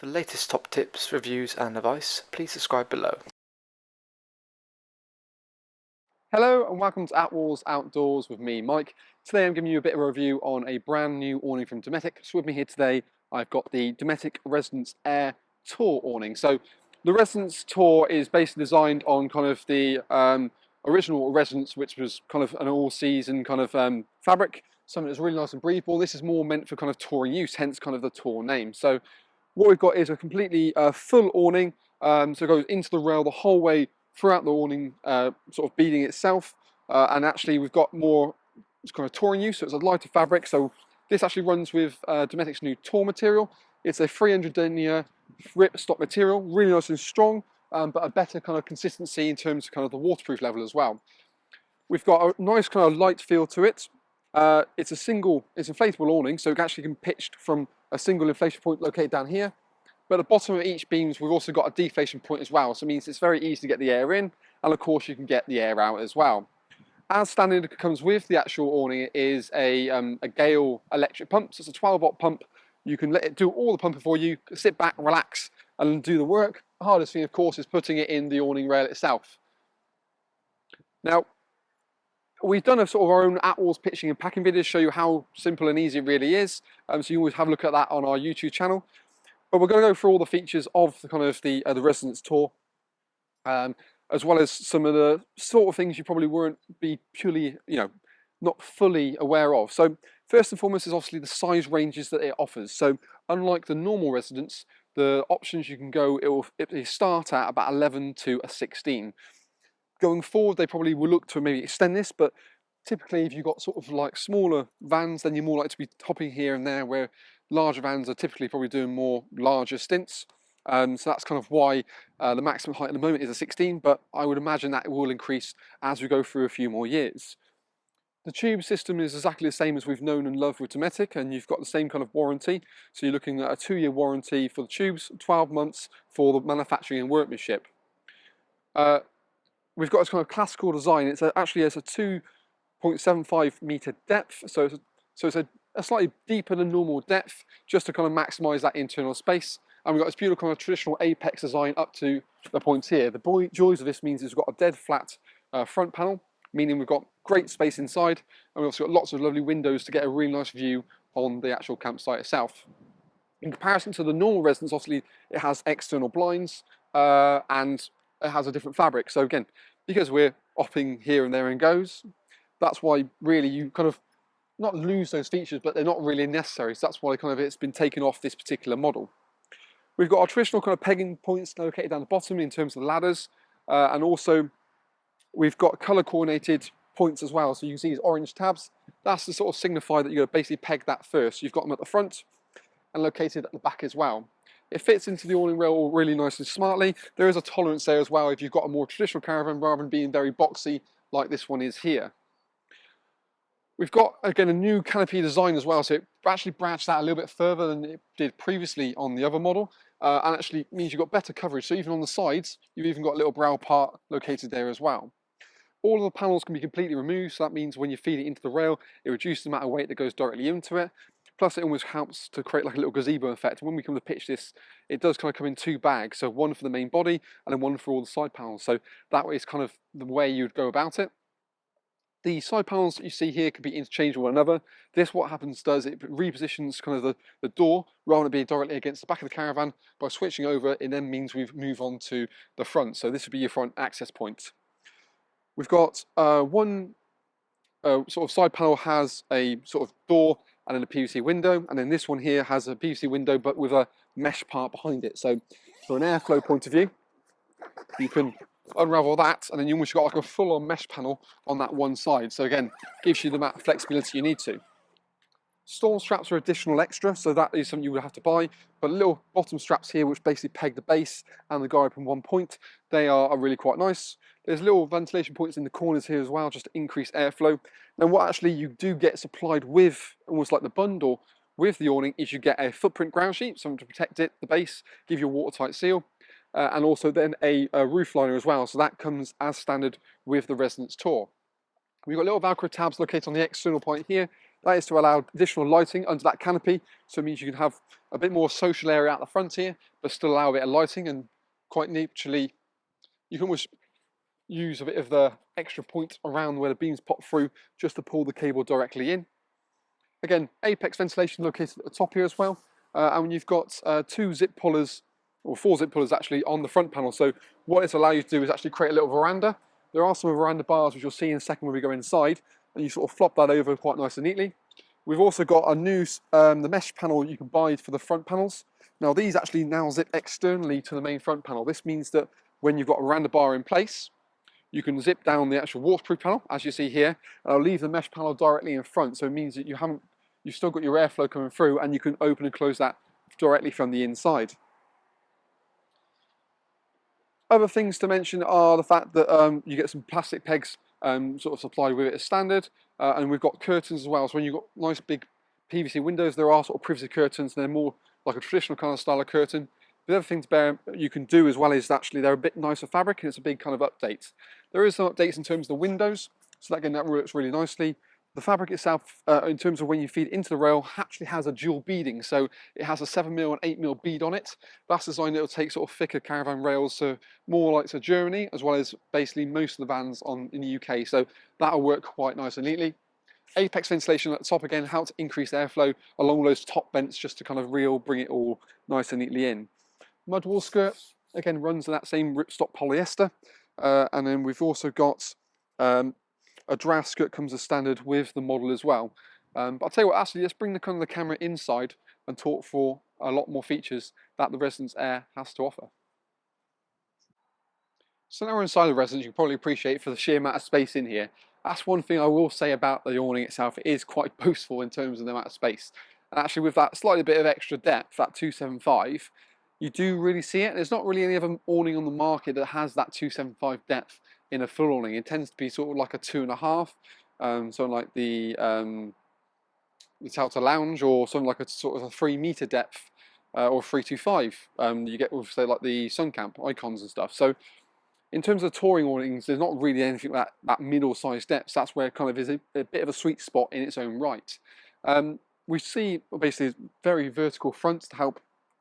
For the latest top tips, reviews and advice, please subscribe below. Hello and welcome to Attwoolls Outdoors with me, Mike. Today I'm giving you a bit of a review on a brand new awning from Dometic. So with me here today, I've got the Dometic Residence Air Tour awning. So the Residence Tour is basically designed on kind of the original Residence, which was kind of an all-season kind of fabric, something that's really nice and breathable. This is more meant for kind of touring use, hence kind of the Tour name. So what we've got is a completely full awning, so it goes into the rail the whole way throughout the awning, sort of beading itself, and actually we've got more kind of touring use, so it's a lighter fabric. So this actually runs with Dometic's new Tour material. It's a 300 denier rip stock material, really nice and strong, but a better kind of consistency in terms of kind of the waterproof level as well. We've got a nice kind of light feel to it. It's inflatable awning, so it actually can be pitched from a single inflation point located down here. But at the bottom of each beams, we've also got a deflation point as well. So it means it's very easy to get the air in, and of course you can get the air out as well. As standard comes with the actual awning is a Gale electric pump. So it's a 12-watt pump. You can let it do all the pumping for you, sit back, relax, and do the work. The hardest thing, of course, is putting it in the awning rail itself. Now, we've done a sort of our own Attwoolls pitching and packing videos, show you how simple and easy it really is. So you always have a look at that on our YouTube channel. But we're going to go through all the features of the kind of the Residence Tour, as well as some of the sort of things you probably weren't be purely, not fully aware of. So first and foremost is obviously the size ranges that it offers. So unlike the normal Residence, the options you can go, it start at about 11 to a 16. Going forward, they probably will look to maybe extend this, but typically if you've got sort of like smaller vans, then you're more likely to be hopping here and there, where larger vans are typically probably doing more larger stints. So that's kind of why the maximum height at the moment is a 16, but I would imagine that it will increase as we go through a few more years. The tube system is exactly the same as we've known and loved with Dometic, and you've got the same kind of warranty. So you're looking at a 2-year warranty for the tubes, 12 months for the manufacturing and workmanship. We've got a kind of classical design. It's actually a 2.75 meter depth, so it's a slightly deeper than normal depth, just to kind of maximise that internal space. And we've got this beautiful kind of traditional apex design up to the points here. The joys of this means is we've got a dead flat front panel, meaning we've got great space inside, and we've also got lots of lovely windows to get a really nice view on the actual campsite itself. In comparison to the normal Residence, obviously it has external blinds, and it has a different fabric. So again, because we're hopping here and there and goes, that's why really you kind of not lose those features, but they're not really necessary. So that's why kind of it's been taken off this particular model. We've got our traditional kind of pegging points located down the bottom in terms of the ladders, and also we've got color coordinated points as well. So you can see these orange tabs. That's to sort of signify that you're going to basically peg that first. So you've got them at the front and located at the back as well. It fits into the awning rail really nice and smartly. There is a tolerance there as well if you've got a more traditional caravan rather than being very boxy like this one is here. We've got, again, a new canopy design as well, so it actually branched out a little bit further than it did previously on the other model, and actually means you've got better coverage. So even on the sides, you've even got a little brow part located there as well. All of the panels can be completely removed, so that means when you feed it into the rail, it reduces the amount of weight that goes directly into it. Plus it almost helps to create like a little gazebo effect. When we come to pitch this, it does kind of come in 2 bags, so one for the main body and then one for all the side panels. So that is kind of the way you'd go about it. The side panels that you see here can be interchangeable with one another. This, what happens does, it repositions kind of the door rather than being directly against the back of the caravan. By switching over, it then means we move on to the front. So this would be your front access point. We've got one sort of side panel has a sort of door and then a PVC window, and then this one here has a PVC window but with a mesh part behind it. So from an airflow point of view, you can unravel that, and then you almost got like a full-on mesh panel on that one side. So again, gives you the amount of flexibility you need to. Storm straps are additional extra, so that is something you would have to buy. But little bottom straps here, which basically peg the base and the guide up in one point, they are really quite nice. There's little ventilation points in the corners here as well, just to increase airflow. And what actually you do get supplied with, almost like the bundle with the awning, is you get a footprint ground sheet, something to protect it, the base, give you a watertight seal. And also then a roof liner as well, so that comes as standard with the Residence Tour. We've got little Velcro tabs located on the external point here. That is to allow additional lighting under that canopy, so it means you can have a bit more social area out the front here, but still allow a bit of lighting, and quite naturally, you can almost use a bit of the extra point around where the beams pop through just to pull the cable directly in. Again, apex ventilation located at the top here as well, and you've got 2 zip pullers, or 4 zip pullers actually, on the front panel. So what it's allow you to do is actually create a little veranda. There are some veranda bars which you'll see in a second when we go inside, and you sort of flop that over quite nice and neatly. We've also got a new the mesh panel you can buy for the front panels. Now these actually now zip externally to the main front panel. This means that when you've got a veranda bar in place, you can zip down the actual waterproof panel, as you see here. I'll leave the mesh panel directly in front, so it means that you've still got your airflow coming through, and you can open and close that directly from the inside. Other things to mention are the fact that you get some plastic pegs sort of supplied with it as standard, and we've got curtains as well. So when you've got nice big PVC windows, there are sort of privacy curtains, and they're more like a traditional kind of style of curtain. The other thing you can do as well is actually they're a bit nicer fabric, and it's a big kind of update. There is some updates in terms of the windows, so again that works really nicely. The fabric itself, in terms of when you feed into the rail, actually has a dual beading, so it has a 7mm and 8mm bead on it. That's designed to take sort of thicker caravan rails, so more like to Germany, as well as basically most of the vans in the UK, so that'll work quite nice and neatly. Apex ventilation at the top again, how to increase airflow along those top vents just to kind of bring it all nice and neatly in. Mud wall skirt, again, runs in that same ripstop polyester, and then we've also got a draft skirt comes as standard with the model as well. But I'll tell you what, actually, let's bring the camera inside and talk for a lot more features that the Residence Air has to offer. So now we're inside the Residence, you can probably appreciate for the sheer amount of space in here. That's one thing I will say about the awning itself, it is quite boastful in terms of the amount of space. And actually with that slightly bit of extra depth, that 275, you do really see it. There's not really any other awning on the market that has that 275 depth in a full awning. It tends to be sort of like a 2.5, something like the Delta Lounge, or something like a sort of a 3 meter depth, or 325. You get with say like the Suncamp icons and stuff. So in terms of touring awnings, there's not really anything that middle-sized depth. That's where it kind of is a bit of a sweet spot in its own right. We see basically very vertical fronts to help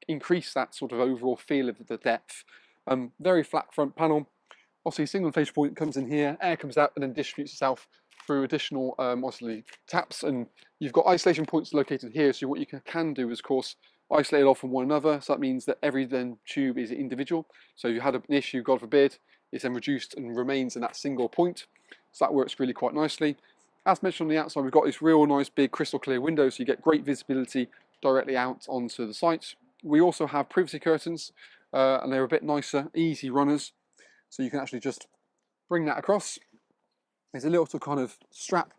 increase that sort of overall feel of the depth. Very flat front panel. Obviously, single inflation point comes in here, air comes out and then distributes itself through additional obviously taps, and you've got isolation points located here. So what you can do is, of course, isolate it off from one another. So that means that every tube is individual. So if you had an issue, God forbid, it's then reduced and remains in that single point. So that works really quite nicely. As mentioned on the outside, we've got this real nice big crystal clear window, so you get great visibility directly out onto the site. We also have privacy curtains, and they're a bit nicer, easy runners. So you can actually just bring that across. There's a little kind of strap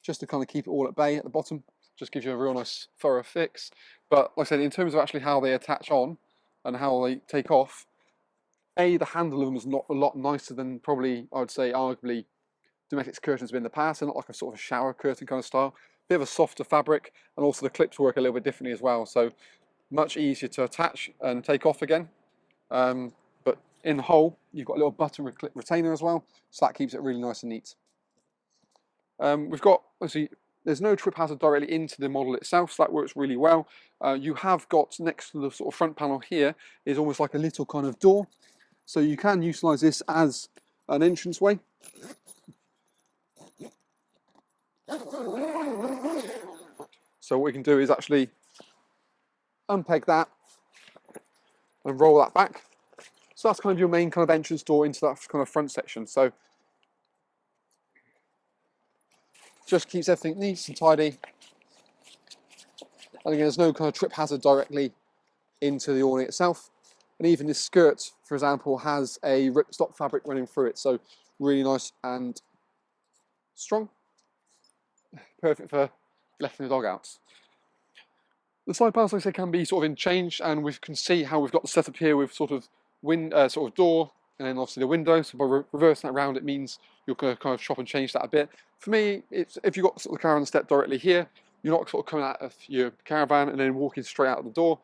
just to kind of keep it all at bay at the bottom. Just gives you a real nice thorough fix. But like I said, in terms of actually how they attach on and how they take off, the handle of them is not a lot nicer than probably, I would say, arguably, Dometic's curtains have been in the past. They're not like a sort of shower curtain kind of style. Bit of a softer fabric, and also the clips work a little bit differently as well. So much easier to attach and take off again. But in the hole, you've got a little button clip retainer as well, so that keeps it really nice and neat. We've got, obviously, there's no trip hazard directly into the model itself, so that works really well. You have got next to the sort of front panel here is almost like a little kind of door, so you can utilise this as an entranceway. So what we can do is actually unpeg that and roll that back. So that's kind of your main kind of entrance door into that kind of front section. So just keeps everything neat and tidy. And again, there's no kind of trip hazard directly into the awning itself. And even this skirt, for example, has a ripstop fabric running through it. So really nice and strong. Perfect for letting the dog out. The side panels, like I say, can be sort of interchanged, and we can see how we've got the setup here with sort of door, and then obviously the window. So by reversing that around, it means you're going to kind of chop and change that a bit. For me, it's if you've got sort of the caravan step directly here, you're not sort of coming out of your caravan and then walking straight out of the door.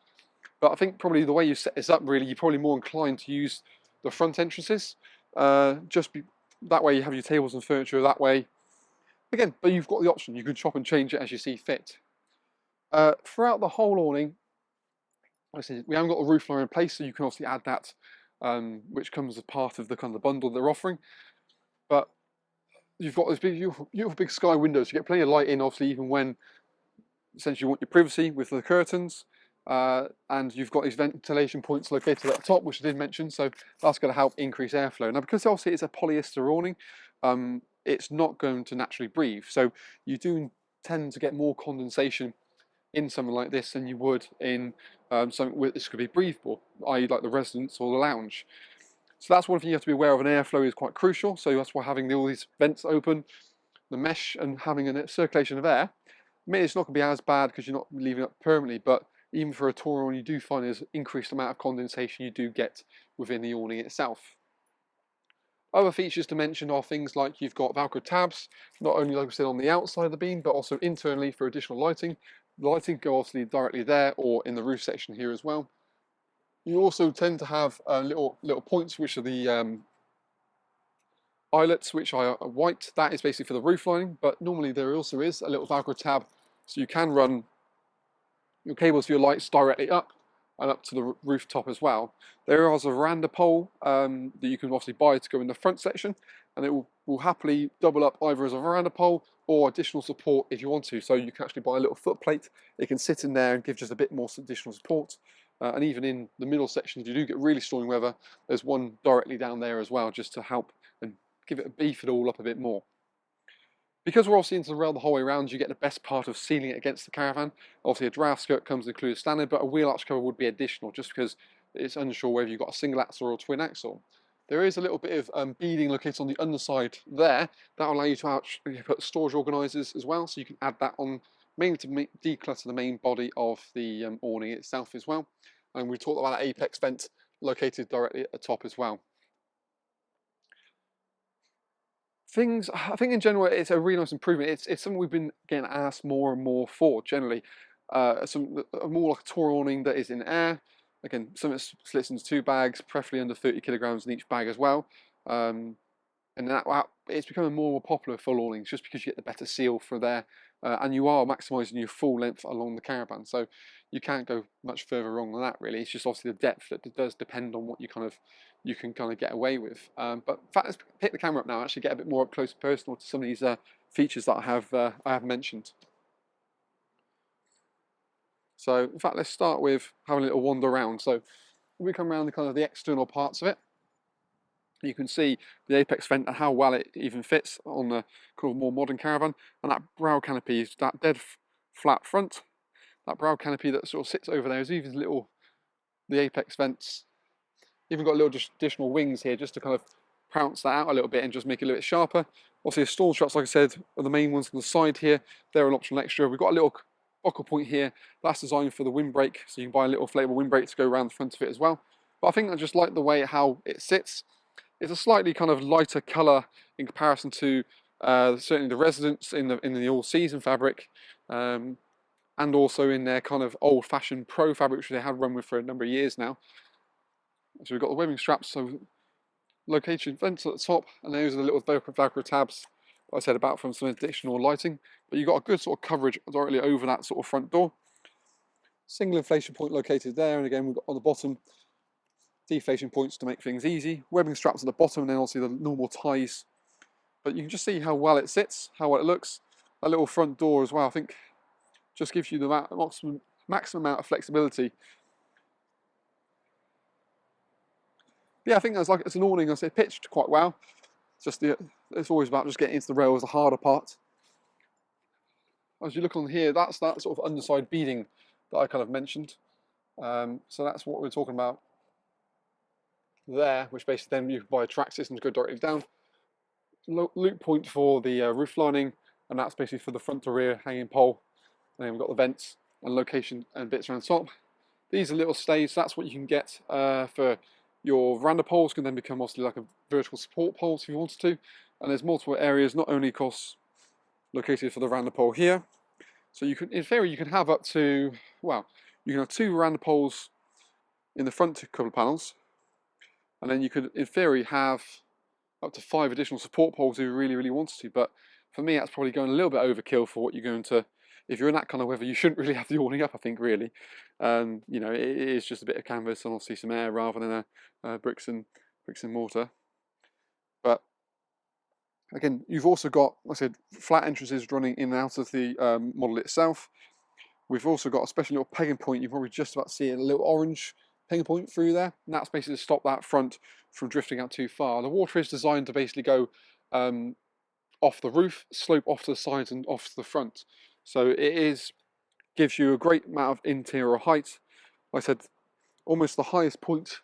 But I think probably the way you set this up, really, you're probably more inclined to use the front entrances. That way you have your tables and furniture that way. Again, but you've got the option, you can chop and change it as you see fit. Throughout the whole awning, we haven't got a roof liner in place, so you can obviously add that, which comes as part of the kind of bundle they're offering. But you've got this beautiful big sky windows. You get plenty of light in, obviously, even when essentially you want your privacy with the curtains. And you've got these ventilation points located at the top, which I did mention, so that's going to help increase airflow. Now, because obviously it's a polyester awning, it's not going to naturally breathe, so you do tend to get more condensation in something like this than you would in something where this could be breathable, i.e. like the residence or the lounge. So that's one thing you have to be aware of, and airflow is quite crucial, so that's why having all these vents open, the mesh, and having a circulation of air. I mean, it's not going to be as bad because you're not leaving it up permanently, but even for a tour awning, you do find there's increased amount of condensation you do get within the awning itself. Other features to mention are things like you've got Velcro tabs, not only like I said on the outside of the beam, but also internally for additional lighting. The lighting go obviously directly there or in the roof section here as well. You also tend to have little points which are the eyelets, which are white. That is basically for the roof lining, but normally there also is a little Velcro tab, so you can run your cables for your lights directly up and up to the rooftop as well. There is a veranda pole that you can obviously buy to go in the front section, and it will happily double up either as a veranda pole or additional support if you want to. So you can actually buy a little foot plate. It can sit in there and give just a bit more additional support. And even in the middle section, if you do get really stormy weather, there's one directly down there as well, just to help and give it beef it all up a bit more. Because we're obviously into the rail the whole way around, you get the best part of sealing it against the Caravan. Obviously a draft skirt comes included standard, but a wheel arch cover would be additional, just because it's unsure whether you've got a single axle or a twin axle. There is a little bit of beading located on the underside there. That will allow you to actually put storage organisers as well, so you can add that on, mainly to declutter the main body of the awning itself as well. And we talked about that apex vent located directly at the top as well. I think in general, it's a really nice improvement. It's something we've been getting asked more and more for generally. More like a tour awning that is in air. Again, something that slits into 2 bags, preferably under 30 kilograms in each bag as well. And it's becoming more and more popular for awnings just because you get the better seal for there, and you are maximising your full length along the Caravan. So you can't go much further wrong than that really. It's just obviously the depth that does depend on what you can kind of get away with. But in fact, let's pick the camera up now and actually get a bit more up close and personal to some of these features that I have mentioned. So in fact, let's start with having a little wander around. So when we come around the kind of the external parts of it, you can see the apex vent and how well it even fits on the kind of more modern Caravan, and that brow canopy is that dead flat front. That brow canopy that sort of sits over there is even the apex vents. Even got little additional wings here just to kind of pounce that out a little bit and just make it a little bit sharper. Obviously, the stall struts, like I said, are the main ones on the side here. They're an optional extra. We've got a little buckle point here that's designed for the windbreak, so you can buy a little inflatable windbreak to go around the front of it as well. But I think I just like the way how it sits. It's a slightly kind of lighter colour in comparison to certainly the Residence in the all-season fabric, and also in their kind of old-fashioned Pro fabric, which they have run with for a number of years now. So we've got the webbing straps, so location vents at the top, and those are the little Velcro tabs I said about from some additional lighting. But you've got a good sort of coverage directly over that sort of front door. Single inflation point located there, and again we've got on the bottom deflation points to make things easy. Webbing straps at the bottom, and then obviously the normal ties. But you can just see how well it sits, how well it looks. A little front door as well, I think, just gives you the maximum amount of flexibility. But yeah, I think it's an awning. I say pitched quite well. It's always about just getting into the rail is the harder part. As you look on here, that's that sort of underside beading that I kind of mentioned. So that's what we're talking about there, which basically then you can buy a track system to go directly down. Loop point for the roof lining, and that's basically for the front to rear hanging pole. And then we've got the vents and location and bits around top. These are little stays. That's what you can get for your veranda poles. Can then become obviously like a vertical support poles if you wanted to. And there's multiple areas, not only located for the veranda pole here. So you can, in theory, you can have up to, well, you can have 2 veranda poles in the front couple of panels, and then you could, in theory, have up to 5 additional support poles if you really, really wanted to. But For me, that's probably going a little bit overkill for what you're going to. If you're in that kind of weather, you shouldn't really have the awning up, I think, really. You know, it is just a bit of canvas and obviously some air rather than a bricks and mortar. But again, you've also got, like I said, flat entrances running in and out of the model itself. We've also got a special little pegging point. You can probably just about see a little orange pegging point through there. And that's basically to stop that front from drifting out too far. The water is designed to basically go off the roof, slope off to the sides and off to the front. So it gives you a great amount of interior height. Like I said, almost the highest point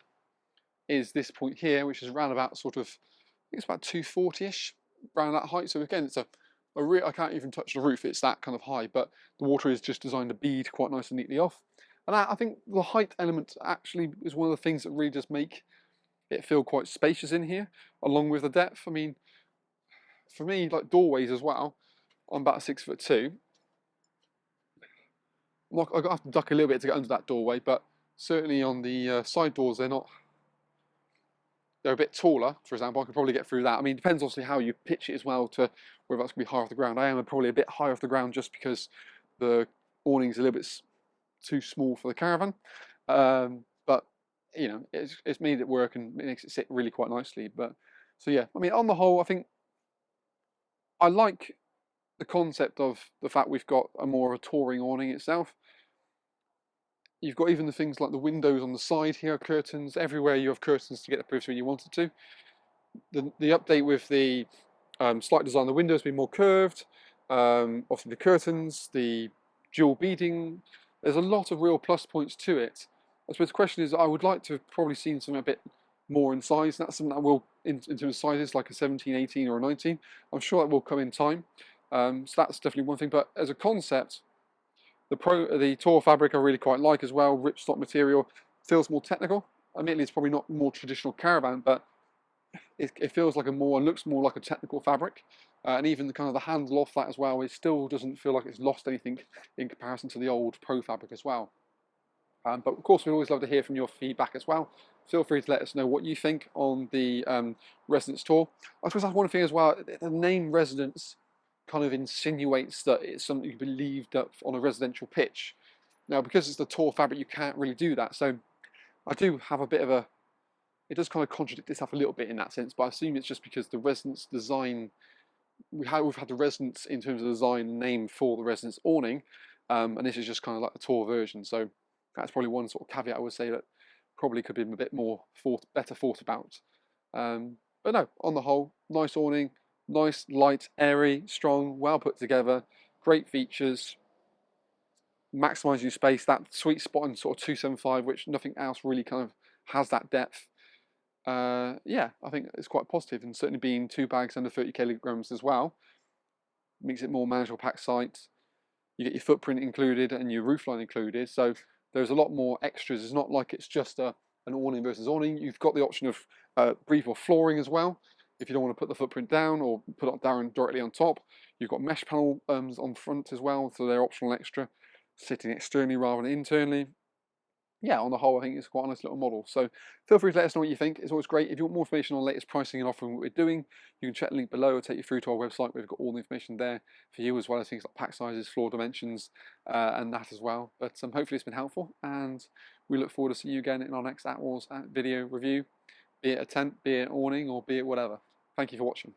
is this point here, which is around about sort of, I think it's about 240-ish, around that height. So again, it's I can't even touch the roof, it's that kind of high, but the water is just designed to bead quite nice and neatly off. And I think the height element actually is one of the things that really does make it feel quite spacious in here, along with the depth. I mean, for me, like doorways as well, I'm about 6'2". I've got to have to duck a little bit to get under that doorway, but certainly on the side doors, they're a bit taller, for example. I could probably get through that. I mean, it depends obviously how you pitch it as well to whether that's going to be high off the ground. I am probably a bit high off the ground just because the awning's a little bit too small for the Caravan. But, you know, it's made it work and it makes it sit really quite nicely. But, so yeah, I mean, on the whole, I think I like the concept of the fact we've got more of a touring awning itself. You've got even the things like the windows on the side here, curtains. Everywhere you have curtains to get the privacy when you wanted to. The update with the slight design of the windows being more curved, obviously the curtains, the dual beading. There's a lot of real plus points to it. I suppose the question is, I would like to have probably seen something a bit more in size. That's something that will, in terms of sizes, like a 17, 18 or a 19. I'm sure that will come in time. So that's definitely one thing. But as a concept, the Tor fabric I really quite like as well. Ripstop material, feels more technical. Admittedly, it's probably not more traditional Caravan, but it feels like looks more like a technical fabric. And even the kind of the handle off that as well, it still doesn't feel like it's lost anything in comparison to the old Pro fabric as well. But of course, we always love to hear from your feedback as well. Feel free to let us know what you think on the Residence Tour. I suppose that's one thing as well. The name Residence kind of insinuates that it's something you believed up on a residential pitch. Now, because it's the Tour fabric, you can't really do that. So I do have a bit of a, it does kind of contradict itself a little bit in that sense, but I assume it's just because the Residence design, we've had the Residence in terms of design name for the Residence awning, and this is just kind of like the Tour version. So that's probably one sort of caveat I would say that probably could be a bit more better thought about. But no, on the whole, nice awning. Nice, light, airy, strong, well put together, great features, maximising your space, that sweet spot in sort of 275, which nothing else really kind of has that depth. Yeah, I think it's quite positive, and certainly being 2 bags under 30 kilograms as well, makes it more manageable pack size. You get your footprint included and your roofline included, so there's a lot more extras. It's not like it's just an awning versus awning. You've got the option of breathable flooring as well. If you don't want to put the footprint down or put it down directly on top, you've got mesh panel on front as well, so they're optional extra, sitting externally rather than internally. Yeah, on the whole, I think it's quite a nice little model. So feel free to let us know what you think. It's always great. If you want more information on the latest pricing and offering what we're doing, you can check the link below. It'll take you through to our website. We've got all the information there for you, as well as things like pack sizes, floor dimensions, and that as well. But hopefully it's been helpful, and we look forward to seeing you again in our next Attwoolls video review, be it a tent, be it an awning, or be it whatever. Thank you for watching.